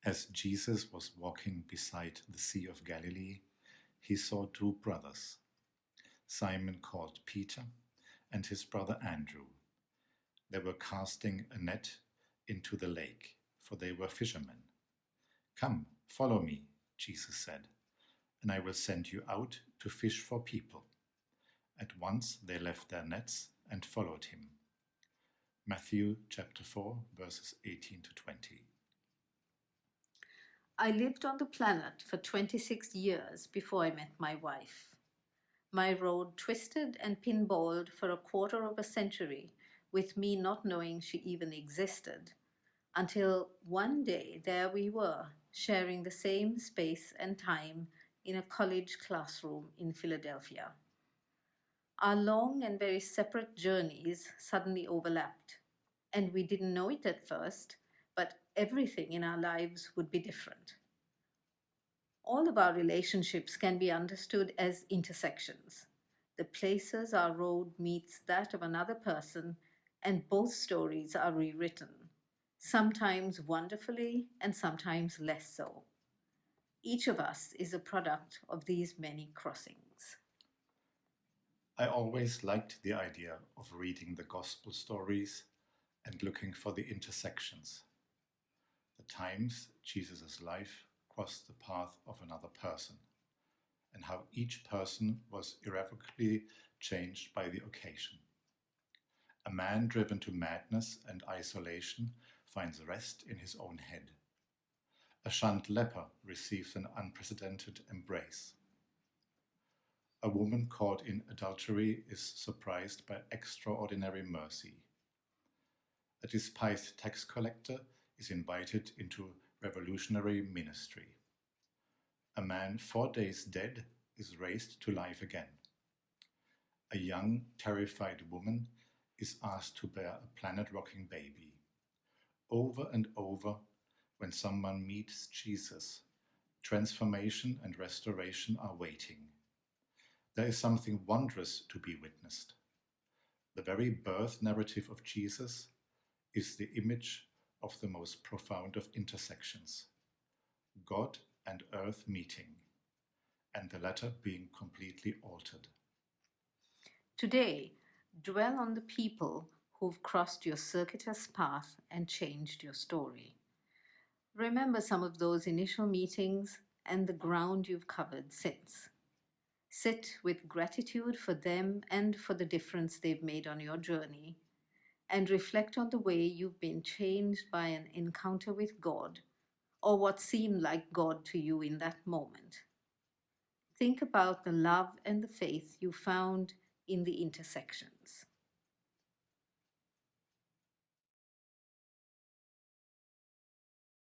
As Jesus was walking beside the Sea of Galilee, he saw two brothers, Simon called Peter and his brother Andrew. They were casting a net into the lake, for they were fishermen. "Come, follow me," Jesus said, "and I will send you out to fish for people." At once they left their nets and followed him. Matthew chapter 4, verses 18 to 20. I lived on the planet for 26 years before I met my wife. My road twisted and pinballed for a quarter of a century, with me not knowing she even existed, until one day there we were, sharing the same space and time in a college classroom in Philadelphia. Our long and very separate journeys suddenly overlapped, and we didn't know it at first, but everything in our lives would be different. All of our relationships can be understood as intersections, the places our road meets that of another person, and both stories are rewritten, sometimes wonderfully and sometimes less so. Each of us is a product of these many crossings. I always liked the idea of reading the gospel stories and looking for the intersections, the times Jesus' life crossed the path of another person, and how each person was irrevocably changed by the occasion. A man driven to madness and isolation finds rest in his own head. A shunned leper receives an unprecedented embrace. A woman caught in adultery is surprised by extraordinary mercy. A despised tax collector is invited into revolutionary ministry. A man 4 days dead is raised to life again. A young, terrified woman is asked to bear a planet-rocking baby. Over and over, when someone meets Jesus, transformation and restoration are waiting. There is something wondrous to be witnessed. The very birth narrative of Jesus is the image of the most profound of intersections, God and earth meeting, and the latter being completely altered. Today, dwell on the people who've crossed your circuitous path and changed your story. Remember some of those initial meetings and the ground you've covered since. Sit with gratitude for them and for the difference they've made on your journey, and reflect on the way you've been changed by an encounter with God, or what seemed like God to you in that moment. Think about the love and the faith you found in the intersections.